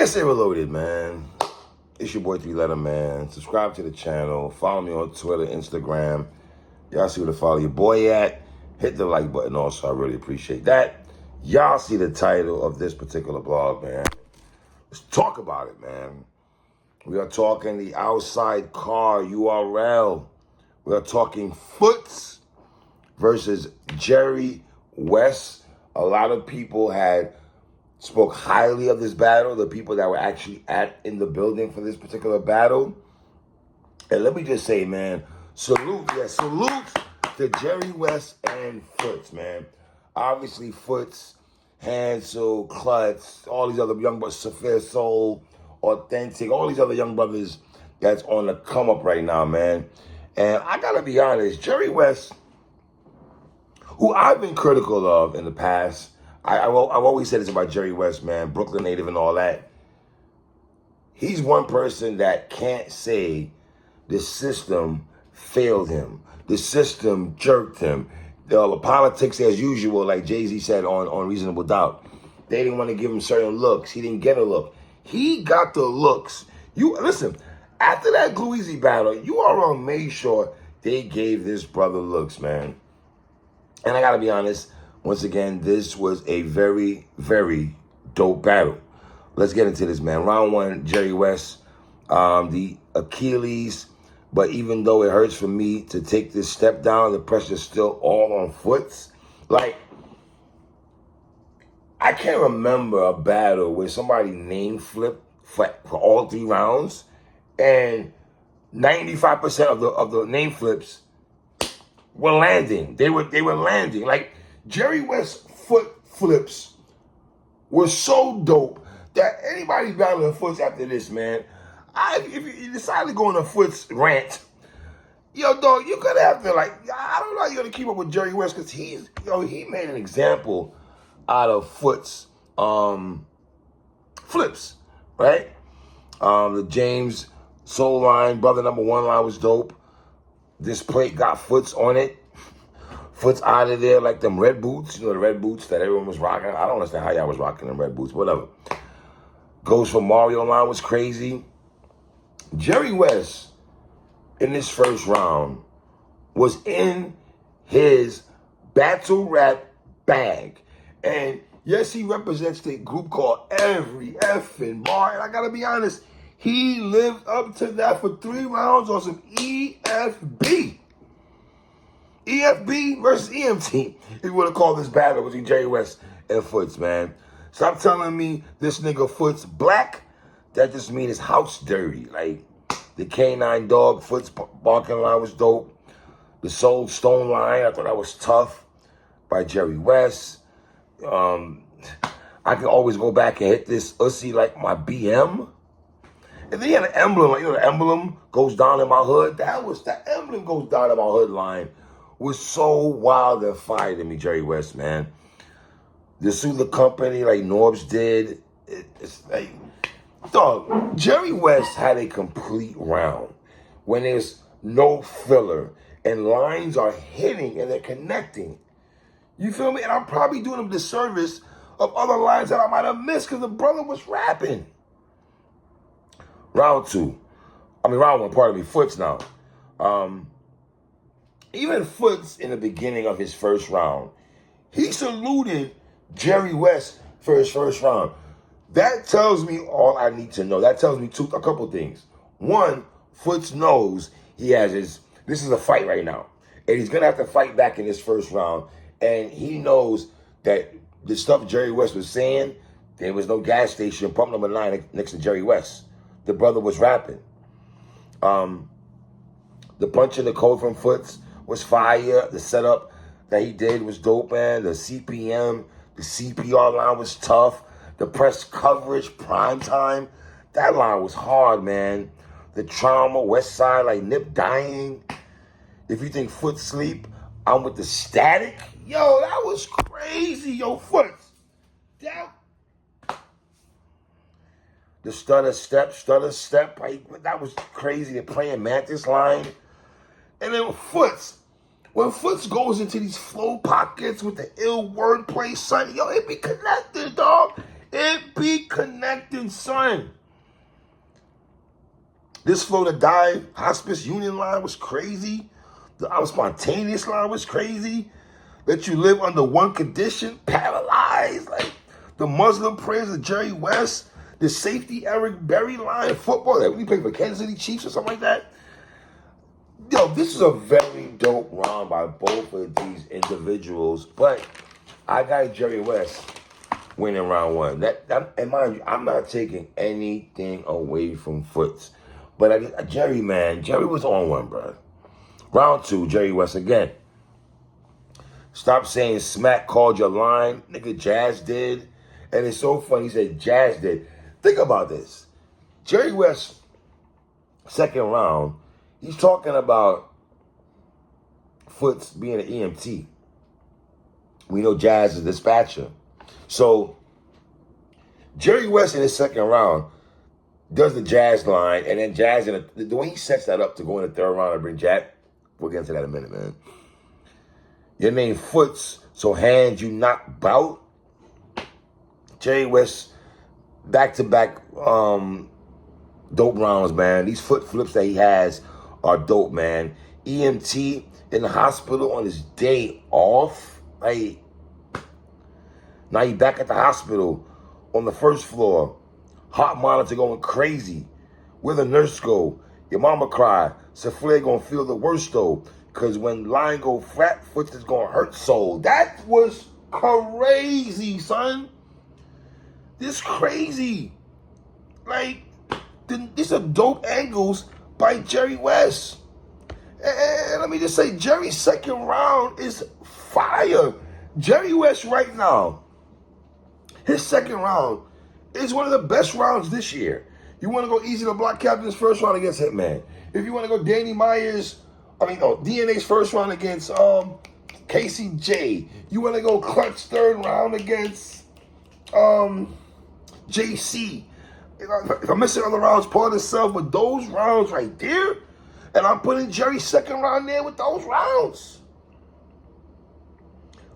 PSA Reloaded, man. It's your boy 3-Letter Man. Subscribe to the channel. Follow me on Twitter, Instagram. Y'all see where to follow your boy at. Hit the like button also. I really appreciate that. Y'all see the title of this particular blog, man. Let's talk about it, man. We are talking the outside car URL. We are talking Footz versus Jerry Wess. A lot of people had spoke highly of this battle, the people that were actually in the building for this particular battle. And let me just say, man, salute to Jerry Wess and Footz, man. Obviously, Footz, Hansel, Klutz, all these other young brothers, Saphir Soul, Authentic, all these other young brothers that's on the come up right now, man. And I gotta be honest, Jerry Wess, who I've been critical of in the past, I've always said this about Jerry Wess, man, Brooklyn native and all that. He's one person that can't say the system failed him. The system jerked him. The politics as usual, like Jay-Z said on Reasonable Doubt. They didn't want to give him certain looks. He didn't get a look. He got the looks. Listen, after that Gluezy battle, URL made sure they gave this brother looks, man. And I got to be honest, once again, this was a very, very dope battle. Let's get into this, man. Round one, Jerry Wess, the Achilles. But even though it hurts for me to take this step down, the pressure's still all on Footz. Like, I can't remember a battle where somebody name flipped for all 3 rounds, and 95% of the name flips were landing. They were landing. Like, Jerry Wess foot flips were so dope that anybody battling Footz after this, man, if you decide to go on a Footz rant, yo, dog, you're gonna have to, like, I don't know how you're gonna keep up with Jerry Wess, because he made an example out of Footz flips, right? The James Soul line, brother number 1 line was dope. This plate got Footz on it. Footz out of there like them red boots, the red boots that everyone was rocking. I don't understand how y'all was rocking them red boots, whatever. Goes for Mario line was crazy. Jerry Wess, in this first round, was in his battle rap bag. And yes, he represents the group called Every Effing Bar. And I gotta be honest, he lived up to that for 3 rounds on some EFB. EFB versus EMT, if you want to call this battle between Jerry Wess and Footz, man. Stop telling me this nigga Footz black. That just means his house dirty. Like, the K9 Dog Footz barking line was dope. The Soul Stone line, I thought that was tough by Jerry Wess. I can always go back and hit this Ussy like my BM. And then he had an emblem, like, the emblem goes down in my hood. The emblem goes down in my hood line was so wild and fire to me, Jerry Wess, man. The Sue the Company, like Norbs did, it's like, dog, Jerry Wess had a complete round when there's no filler and lines are hitting and they're connecting. You feel me? And I'm probably doing him a disservice of other lines that I might have missed because the brother was rapping. Round one, pardon me, Footz now. Even Footz in the beginning of his first round, he saluted Jerry Wess for his first round. That tells me all I need to know. That tells me a couple things. One, Footz knows this is a fight right now. And he's going to have to fight back in this first round. And he knows that the stuff Jerry Wess was saying, there was no gas station, pump number 9 next to Jerry Wess. The brother was rapping. The punch in the code from Footz was fire. The setup that he did was dope, man. The CPM, the CPR line was tough. The press coverage, prime time, that line was hard, man. The trauma, West Side, like Nip dying. If you think Footz sleep, I'm with the static. Yo, that was crazy, yo, Footz. The stutter step, like, that was crazy. The praying mantis line. And then Footz, when Footz goes into these flow pockets with the ill wordplay, son, yo, it be connected, dog. It be connected. Houston, son. This Flow to Die Hospice Union line was crazy. The I'm Spontaneous line was crazy. Let you live under one condition, paralyzed. Like the Muslim prayers of Jerry West, the safety Eric Berry line, football that we play for Kansas City Chiefs or something like that. Yo, this is a very dope round by both of these individuals, but I got Jerry West winning round one. And mind you, I'm not taking anything away from Footz, but Jerry was on one, bro. Round two, Jerry West again. Stop saying Smack called your line. Nigga, Jazz did. And it's so funny, he said Jazz did. Think about this. Jerry West, second round, he's talking about Footz being an EMT. We know Jazz is a dispatcher. So, Jerry West in his second round does the Jazz line, and then Jazz, the way he sets that up to go in the third round and bring Jack, we'll get into that in a minute, man. Your name Footz, so hands you knock bout. Jerry West, back-to-back dope rounds, man. These foot flips that he has are dope, man. EMT in the hospital on his day off. Like, now he back at the hospital on the first floor. Heart monitor going crazy. Where the nurse go? Your mama cry. Souffle gonna feel the worst though. Cause when line go flat, Footz is gonna hurt soul. That was crazy, son. This crazy. Like, these are dope angles by Jerry West. And let me just say, Jerry's second round is fire. Jerry West right now, his second round is one of the best rounds this year. You want to go easy to block captain's first round against Hitman. If you want to go DNA's first round against Casey J. You want to go clutch third round against JC. If I'm missing other rounds, part of itself, but those rounds right there, and I'm putting Jerry's second round there with those rounds.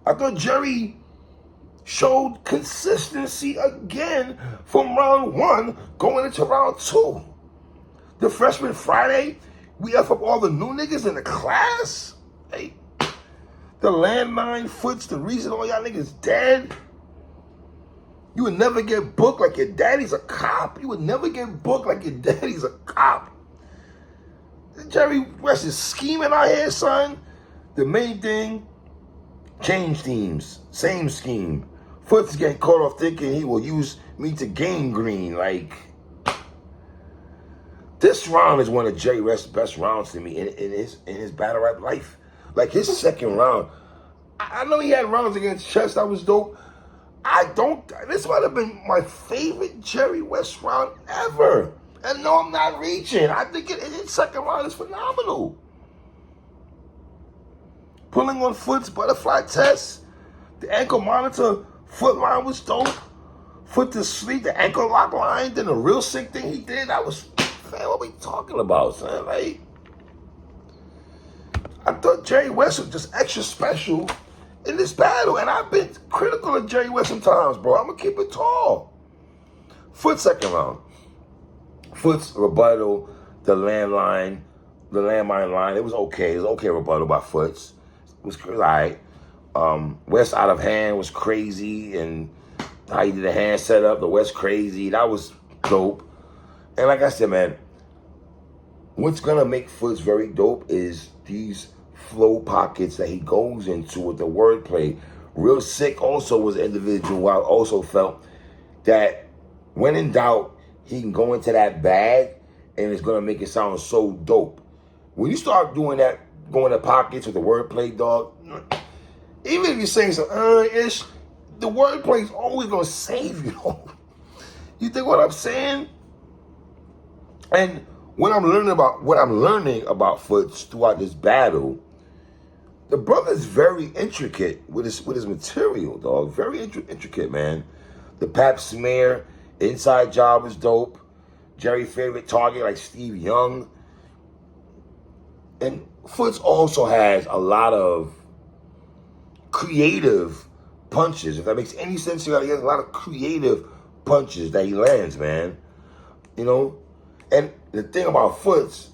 I thought Jerry showed consistency again from round one going into round two. The freshman Friday, we F up all the new niggas in the class. Hey, the landmine Footz, the reason all y'all niggas dead. You would never get booked like your daddy's a cop. You would never get booked like your daddy's a cop. Jerry West is scheming out here, son. The main thing, change teams. Same scheme. Footz is getting caught off thinking he will use me to gain green. Like, this round is one of Jerry West's best rounds to me in his battle rap life. Like, his second round, I know he had rounds against Chess that was dope. This might have been my favorite Jerry West round ever. And no, I'm not reaching. I think his second round is phenomenal. Pulling on Foot's butterfly test. The ankle monitor foot line was dope. Foot to sleep, the ankle lock line. Then the real sick thing he did, man, what we talking about, son? Like, I thought Jerry West was just extra special in this battle. And I've been critical of Jerry West sometimes, bro. I'm going to keep it tall. Foot's second round. Foot's rebuttal, the landmine line. It was okay. It was okay rebuttal by Footz. It was all right. West out of hand was crazy, and how he did the hand setup, the West crazy. That was dope. And like I said, man, what's gonna make Footz very dope is these flow pockets that he goes into with the wordplay. Real Sick also was an individual I also felt that when in doubt, he can go into that bag and it's gonna make it sound so dope. When you start doing that, going to pockets with the wordplay, dog, even if you're saying some ish, the wordplay is always gonna save you. You think what I'm saying? And what I'm learning about Footz throughout this battle, the brother's very intricate with his material, dog. Very intricate, man. The Pap Smear inside job is dope. Jerry's favorite target like Steve Young. And Footz also has a lot of creative punches. If that makes any sense, he has a lot of creative punches that he lands, man. You know? And the thing about Footz,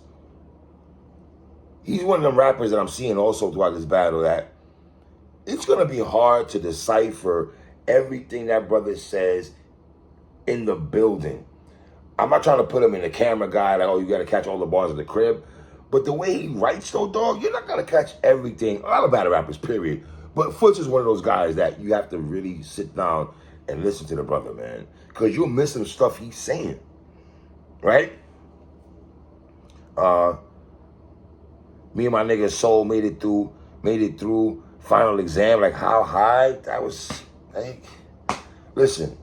he's one of them rappers that I'm seeing also throughout this battle that it's going to be hard to decipher everything that brother says in the building. I'm not trying to put him in the camera guy, like, oh, you got to catch all the bars at the crib. But the way he writes, though, dog, you're not going to catch everything. A lot of battle rappers, period. But Footz is one of those guys that you have to really sit down and listen to the brother, man. Because you'll miss some stuff he's saying. Right? Me and my nigga Soul made it through final exam. Like, how high? That was, like, listen,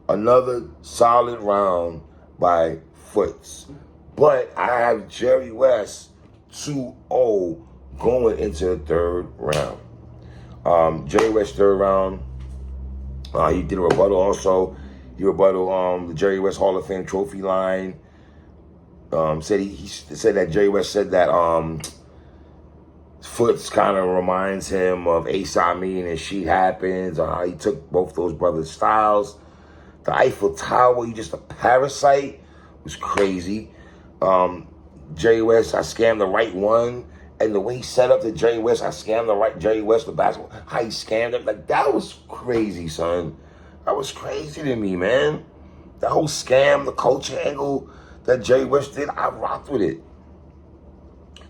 another solid round by Footz. But I have Jerry Wess 2-0 going into the third round. Jerry Wess third round, he did a rebuttal also. He rebuttal the Jerry Wess Hall of Fame trophy line. Said he said that Jerry Wess said that Footz kind of reminds him of ASAP and Shit Happens, or how he took both those brothers' styles. The Eiffel Tower, you just a parasite, was crazy. Jerry Wess, I scammed the right one. And the way he set up the Jerry Wess, I scammed the right Jerry Wess, the basketball, how he scammed him. Like, that was crazy, son. That was crazy to me, man. The whole scam, the culture angle that Jerry Wess did, I rocked with it.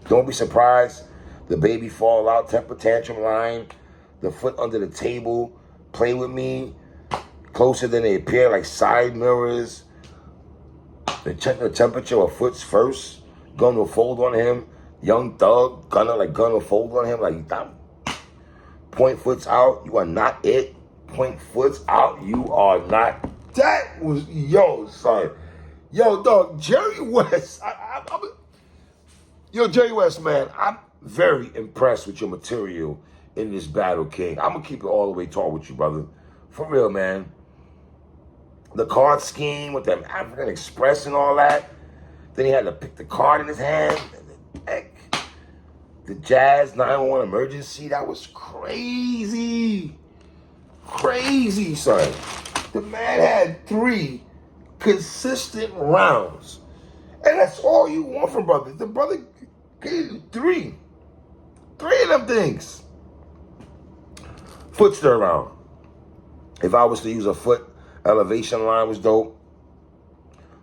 Don't be surprised. The baby fallout, temper tantrum line, the foot under the table, play with me, closer than they appear, like side mirrors. They check the temperature of Footz first. Gun will fold on him. Young Thug, gun will fold on him. Like, point Footz out. You are not it. Point Footz out. You are not. That was, yo, son. Yo, dog, Jerry Wess. Yo, Jerry Wess, man, I'm very impressed with your material in this battle, King. I'm going to keep it all the way tall with you, brother. For real, man. The card scheme with them African Express and all that. Then he had to pick the card in his hand. The Jazz 911 emergency, that was crazy. Crazy, son. The man had 3 consistent rounds. And that's all you want from brother. The brother gave you 3. 3 of them things. Footz third round. If I was to use a Foot, elevation line was dope.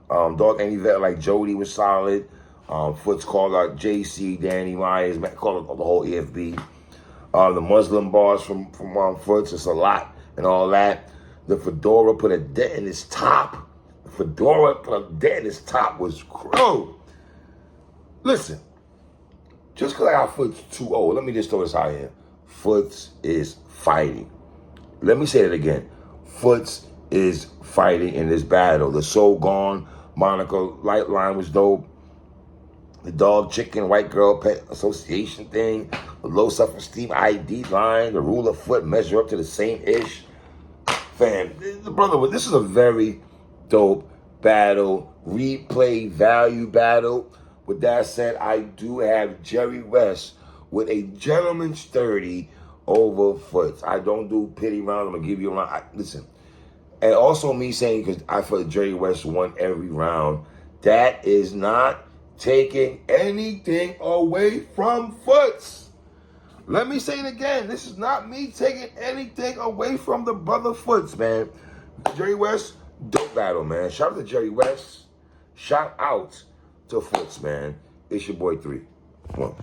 Dog any vet like Jody was solid. Footz called out JC, Danny Myers, called out the whole EFB. The Muslim bars from Footz, it's a lot and all that. The fedora put a dent in his top. The fedora put a dent in his top was crow. Listen, just because I got Footz 2-0, let me just throw this out here. Footz is fighting. Let me say it again. Footz is fighting in this battle. The So Gone Monica light line was dope. The dog, chicken, white girl pet association thing. The low self-esteem ID line. The rule of foot measure up to the same ish. Fam, the brother, this is a very dope battle. Replay value battle. With that said, I do have Jerry Wess with a gentleman's 30 over Footz. I don't do pity rounds. I'm going to give you a round. Listen. And also me saying, because I feel Jerry Wess won every round, that is not taking anything away from Footz. Let me say it again. This is not me taking anything away from the brother Footz, man. Jerry Wess, dope battle, man. Shout out to Jerry Wess. Shout out to Footz, man. It's your boy 3. Come on.